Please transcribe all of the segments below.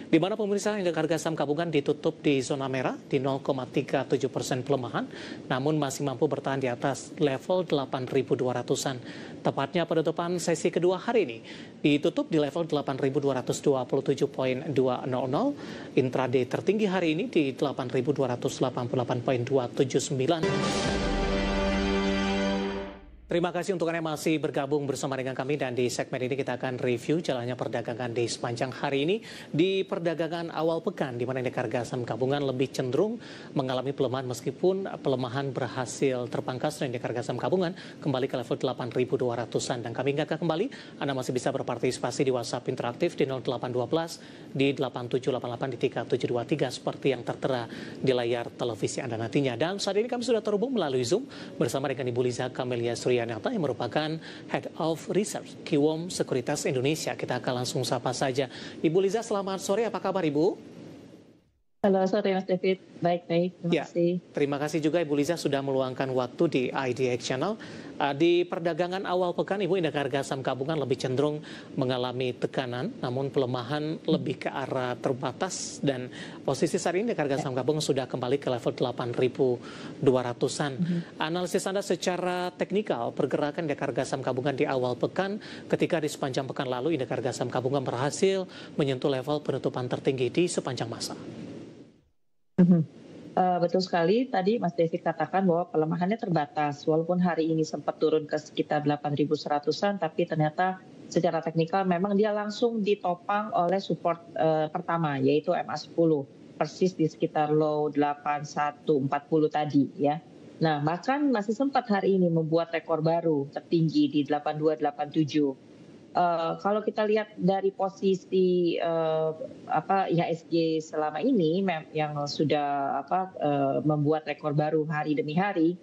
di mana pemirsa indeks harga saham gabungan ditutup di zona merah di 0,37% pelemahan, namun masih mampu bertahan di atas level 8.200-an. Tepatnya penutupan sesi kedua hari ini ditutup di level 8.227.200. Intraday tertinggi hari ini di 8.288.279. Terima kasih untuk Anda masih bergabung bersama dengan kami, dan di segmen ini kita akan review jalannya perdagangan di sepanjang hari ini. Di perdagangan awal pekan, di mana indeks harga saham gabungan lebih cenderung mengalami pelemahan, meskipun pelemahan berhasil terpangkas dan indeks harga saham gabungan kembali ke level 8.200-an. Dan kami ingatkan kembali, Anda masih bisa berpartisipasi di WhatsApp interaktif di 0812 di 8788 di 3723 seperti yang tertera di layar televisi Anda nantinya. Dan saat ini kami sudah terhubung melalui Zoom bersama dengan Ibu Liza Kamelia Suryanata yang merupakan Head of Research Kiwom Sekuritas Indonesia. Kita akan langsung sapa saja. Ibu Liza, selamat sore. Apa kabar Ibu? Halo, sore Mas David. Baik-baik, terima kasih. Terima kasih juga Ibu Liza sudah meluangkan waktu di IDX Channel. Di perdagangan awal pekan, Ibu, indeks harga saham gabungan lebih cenderung mengalami tekanan, namun pelemahan lebih ke arah terbatas, dan posisi saat ini indeks harga saham gabungan sudah kembali ke level 8.200-an. Analisis Anda secara teknikal pergerakan indeks harga saham gabungan di awal pekan, ketika di sepanjang pekan lalu indeks harga saham gabungan berhasil menyentuh level penutupan tertinggi di sepanjang masa. Betul sekali, tadi Mas David katakan bahwa pelemahannya terbatas. Walaupun hari ini sempat turun ke sekitar 8.100-an, tapi ternyata secara teknikal memang dia langsung ditopang oleh support pertama, yaitu MA10, persis di sekitar low 8140 tadi ya. Nah, bahkan masih sempat hari ini membuat rekor baru tertinggi di 8287. Kalau kita lihat dari posisi IHSG selama ini yang sudah membuat rekor baru hari demi hari,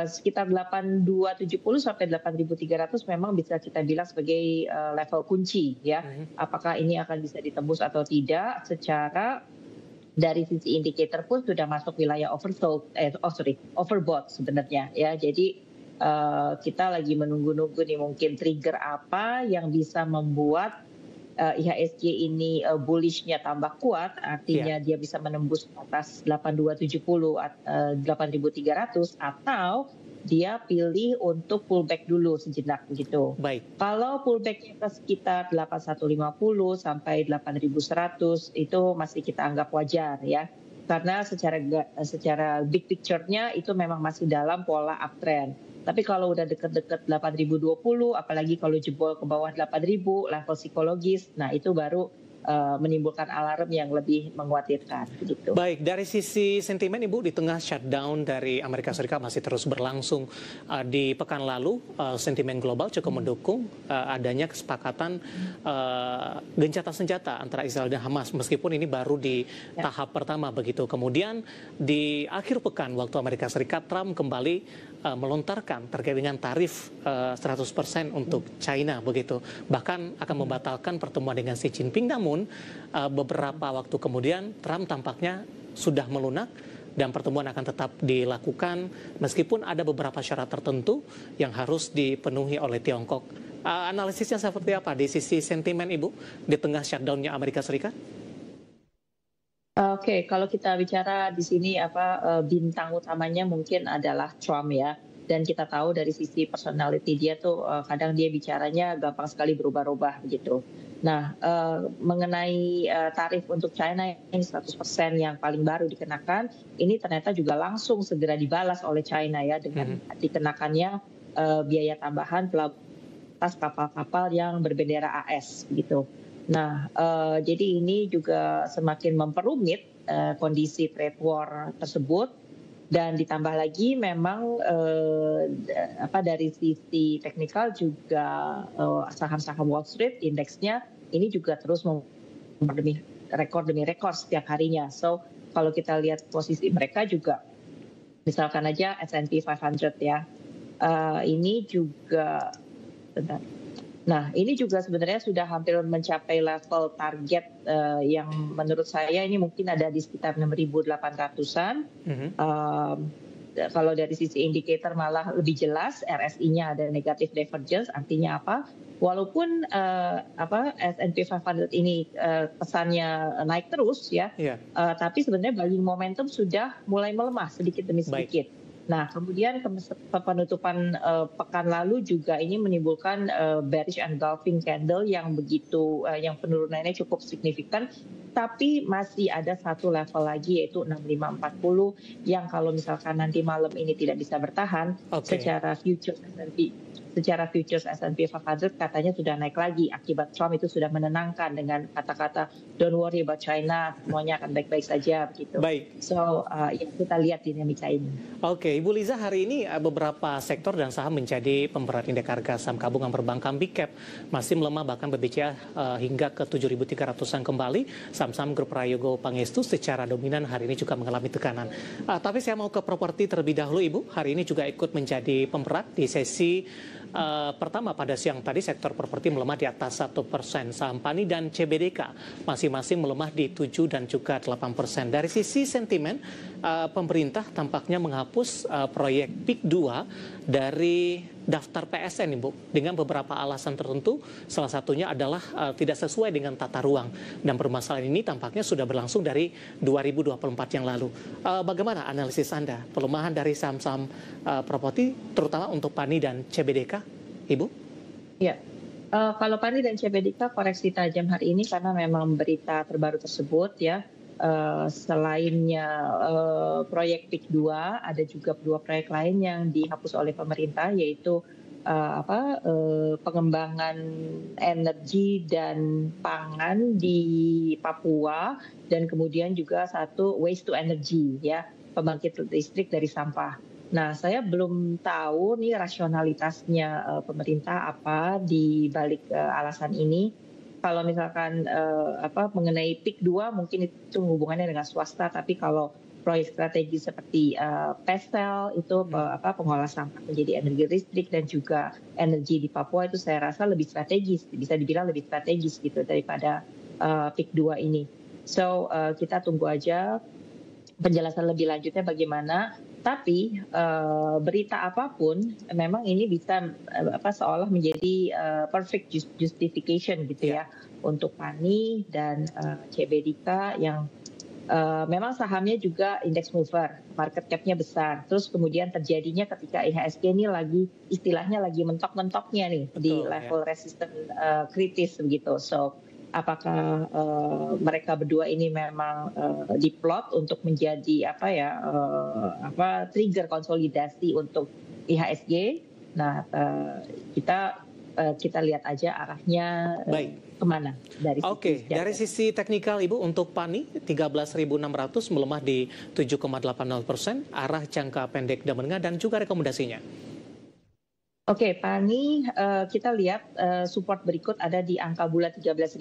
sekitar 8270 sampai 8300 memang bisa kita bilang sebagai level kunci ya. Apakah ini akan bisa ditembus atau tidak? Secara dari sisi indikator pun sudah masuk wilayah overbought sebenarnya ya. Jadi kita lagi menunggu-nunggu nih mungkin trigger apa yang bisa membuat IHSG ini bullishnya tambah kuat, artinya dia bisa menembus atas 8270, 8300, atau dia pilih untuk pullback dulu sejenak gitu. Baik. Kalau pullbacknya ke sekitar 8150 sampai 8100 itu masih kita anggap wajar ya. Karena secara big picture-nya itu memang masih dalam pola uptrend. Tapi kalau udah deket-deket 8.020, apalagi kalau jebol ke bawah 8.000, level psikologis, nah itu baru menimbulkan alarm yang lebih mengkhawatirkan. Gitu. Baik, dari sisi sentimen Ibu, di tengah shutdown dari Amerika Serikat masih terus berlangsung, di pekan lalu sentimen global cukup mendukung adanya kesepakatan gencatan senjata antara Israel dan Hamas, meskipun ini baru di tahap pertama begitu. Kemudian di akhir pekan waktu Amerika Serikat, Trump kembali melontarkan terkait dengan tarif 100% untuk China begitu. Bahkan akan membatalkan pertemuan dengan Xi Jinping. Namun beberapa waktu kemudian Trump tampaknya sudah melunak dan pertemuan akan tetap dilakukan meskipun ada beberapa syarat tertentu yang harus dipenuhi oleh Tiongkok. Analisisnya seperti apa di sisi sentimen Ibu di tengah shutdown-nya Amerika Serikat? Oke, kalau kita bicara di sini bintang utamanya mungkin adalah Trump ya. Dan kita tahu dari sisi personality dia tuh kadang dia bicaranya gampang sekali berubah-ubah begitu. Nah, mengenai tarif untuk China yang 100% yang paling baru dikenakan, ini ternyata juga langsung segera dibalas oleh China ya dengan dikenakannya biaya tambahan atas kapal-kapal yang berbendera AS gitu. Nah, jadi ini juga semakin memperumit kondisi trade war tersebut, dan ditambah lagi memang dari sisi teknikal juga saham-saham Wall Street indeksnya ini juga terus rekor demi rekor setiap harinya. So kalau kita lihat posisi mereka juga, misalkan aja S&P 500 ya, ini juga Nah, ini juga sebenarnya sudah hampir mencapai level target yang menurut saya ini mungkin ada di sekitar 6.800-an. Kalau dari sisi indikator malah lebih jelas, RSI-nya ada negative divergence, artinya apa? walaupun S&P 500 ini pesannya naik terus ya, Iya, tapi sebenarnya buying momentum sudah mulai melemah sedikit demi baik. sedikit. Nah, kemudian penutupan pekan lalu juga ini menimbulkan bearish engulfing candle yang yang penurunannya cukup signifikan, tapi masih ada satu level lagi yaitu 6540 yang kalau misalkan nanti malam ini tidak bisa bertahan, Oke. secara futures S&P 500 katanya sudah naik lagi akibat Trump itu sudah menenangkan dengan kata-kata don't worry about China, semuanya akan baik-baik saja begitu. Baik. So ya kita lihat dinamika ini. Oke, Ibu Liza, hari ini beberapa sektor dan saham menjadi pemberat indeks harga saham gabungan perbankan Big Cap masih melemah, bahkan BBCA hingga ke 7.300-an kembali. Saham-saham grup Prayogo Pangestu secara dominan hari ini juga mengalami tekanan. Tapi saya mau ke properti terlebih dahulu, Ibu. Hari ini juga ikut menjadi pemberat di sesi pertama pada siang tadi. Sektor properti melemah di atas 1%. Saham PANI dan CBDK masing-masing melemah di 7 dan juga 8%. Dari sisi sentimen, pemerintah tampaknya menghapus proyek PIK 2 dari daftar PSN, Ibu, dengan beberapa alasan tertentu. Salah satunya adalah tidak sesuai dengan tata ruang, dan permasalahan ini tampaknya sudah berlangsung dari 2024 yang lalu. Bagaimana analisis Anda pelemahan dari saham-saham properti, terutama untuk PANI dan CBDK, Ibu? Ya, kalau PANI dan CBDK koreksi tajam hari ini karena memang berita terbaru tersebut ya. Selainnya proyek PIK 2, ada juga dua proyek lain yang dihapus oleh pemerintah, yaitu pengembangan energi dan pangan di Papua, dan kemudian juga satu waste to energy ya, pembangkit listrik dari sampah. Nah, saya belum tahu nih rasionalitasnya pemerintah apa di balik alasan ini. Kalau misalkan mengenai PIK 2 mungkin itu hubungannya dengan swasta, tapi kalau proyek strategi seperti PESEL itu pengolah sampah menjadi energi listrik dan juga energi di Papua, itu saya rasa lebih strategis, bisa dibilang lebih strategis gitu daripada PIK 2 ini. So kita tunggu aja penjelasan lebih lanjutnya bagaimana. Tapi berita apapun memang ini bisa seolah menjadi perfect justification gitu ya untuk PANI dan CBDK yang memang sahamnya juga index mover, market cap-nya besar. Terus kemudian terjadinya ketika IHSG ini istilahnya lagi mentok-mentoknya nih. Betul, di level resisten kritis begitu. So apakah mereka berdua ini memang diplot untuk menjadi trigger konsolidasi untuk IHSG? Nah, kita lihat aja arahnya kemana dari sisi dari sisi teknikal, Ibu, untuk PANI 13.600 melemah di 7,80%, arah jangka pendek dan menengah, dan juga rekomendasinya. Oke, PANI kita lihat support berikut ada di angka bulan 13.000.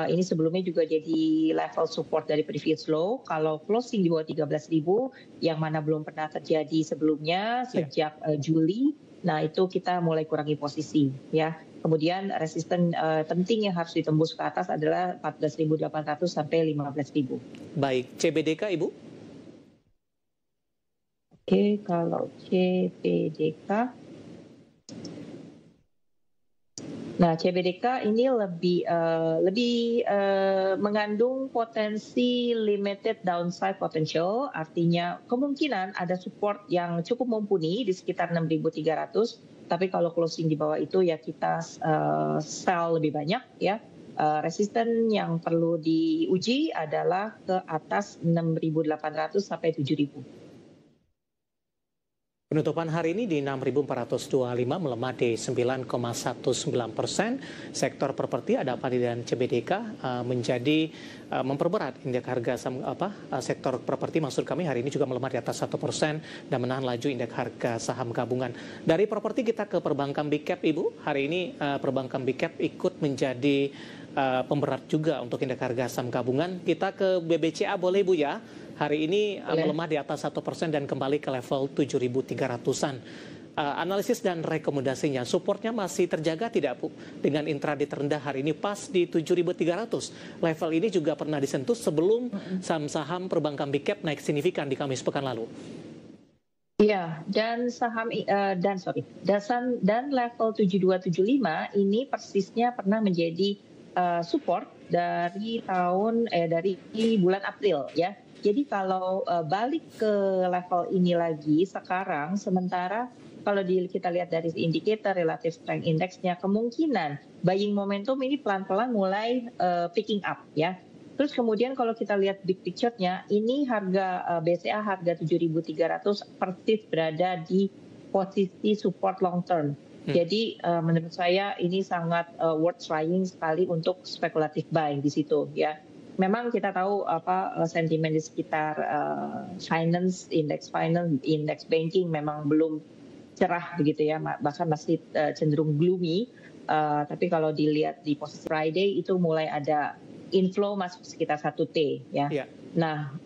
Ini sebelumnya juga jadi level support dari previous low. Kalau closing di bawah 13.000 yang mana belum pernah terjadi sebelumnya sejak Juli, nah itu kita mulai kurangi posisi ya. Kemudian resisten penting yang harus ditembus ke atas adalah 14.800 sampai 15.000. Baik, CBDK, Ibu? Oke, kalau CBDK, nah, CBDK ini lebih mengandung potensi limited downside potential, artinya kemungkinan ada support yang cukup mumpuni di sekitar 6.300, tapi kalau closing di bawah itu ya kita sell lebih banyak ya. Resisten yang perlu diuji adalah ke atas 6.800 sampai 7.000. Penutupan hari ini di 6.425 melemah di 9,19%. Sektor properti ada PANI dan CBDK menjadi memperberat indeks harga sektor properti, maksud kami, hari ini juga melemah di atas 1% dan menahan laju indeks harga saham gabungan. Dari properti kita ke perbankan Big Cap, Ibu. Hari ini perbankan Big Cap ikut menjadi pemberat juga untuk indeks harga saham gabungan. Kita ke BBCA boleh, Bu, ya? Hari ini melemah di atas 1% dan kembali ke level 7.300-an. Analisis dan rekomendasinya, supportnya masih terjaga tidak, Bu? Dengan intraday terendah hari ini pas di 7.300. Level ini juga pernah disentuh sebelum saham-saham perbankan Big Cap naik signifikan di Kamis pekan lalu. Iya, dan dan level 7275 ini persisnya pernah menjadi support dari bulan April ya. Jadi kalau balik ke level ini lagi sekarang, sementara kalau kita lihat dari indikator relative strength index-nya, kemungkinan buying momentum ini pelan-pelan mulai picking up ya. Terus kemudian kalau kita lihat big picture-nya, ini harga BCA harga 7.300 persis berada di posisi support long term. Jadi menurut saya ini sangat worth trying sekali untuk spekulatif buying di situ ya. Memang kita tahu sentimen di sekitar finance, index banking memang belum cerah begitu ya, bahkan masih cenderung gloomy. Tapi kalau dilihat di posisi Friday itu mulai ada inflow masuk sekitar 1T ya. Yeah. Nah,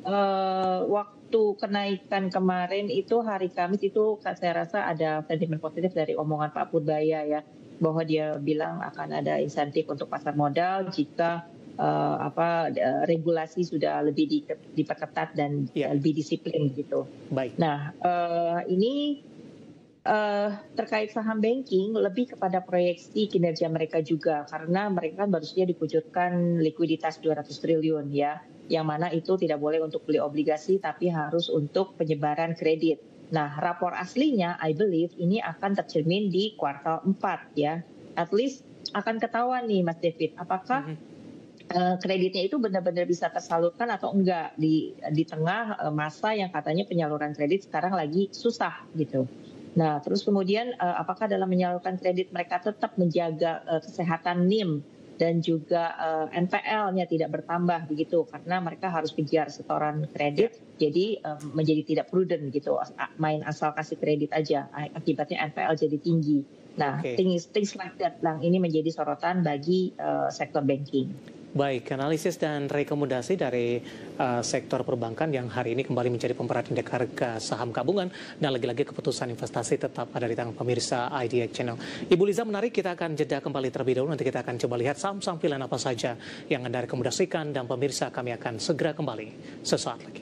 waktu kenaikan kemarin itu hari Kamis itu saya rasa ada sentimen positif dari omongan Pak Purbaya ya, bahwa dia bilang akan ada insentif untuk pasar modal jika regulasi sudah lebih diperketat dan lebih disiplin gitu. Baik. Nah, ini terkait saham banking lebih kepada proyeksi kinerja mereka juga, karena mereka kan baru saja dikucurkan likuiditas 200 triliun ya, yang mana itu tidak boleh untuk beli obligasi tapi harus untuk penyebaran kredit. Nah, rapor aslinya I believe ini akan tercermin di kuartal 4 ya. At least akan ketahuan nih Mas David, apakah kreditnya itu benar-benar bisa tersalurkan atau enggak di tengah masa yang katanya penyaluran kredit sekarang lagi susah gitu. Nah, terus kemudian apakah dalam menyalurkan kredit mereka tetap menjaga kesehatan NIM dan juga NPL-nya tidak bertambah begitu, karena mereka harus kejar setoran kredit, jadi menjadi tidak prudent gitu, main asal kasih kredit aja, akibatnya NPL jadi tinggi. Nah, things like that ini menjadi sorotan bagi sektor banking. Baik, analisis dan rekomendasi dari sektor perbankan yang hari ini kembali menjadi pemeran indeks harga saham gabungan, dan lagi-lagi keputusan investasi tetap ada di tangan pemirsa IDX Channel. Ibu Liza, menarik, kita akan jeda kembali terlebih dahulu, nanti kita akan coba lihat saham-saham pilihan apa saja yang Anda rekomendasikan, dan pemirsa kami akan segera kembali sesaat lagi.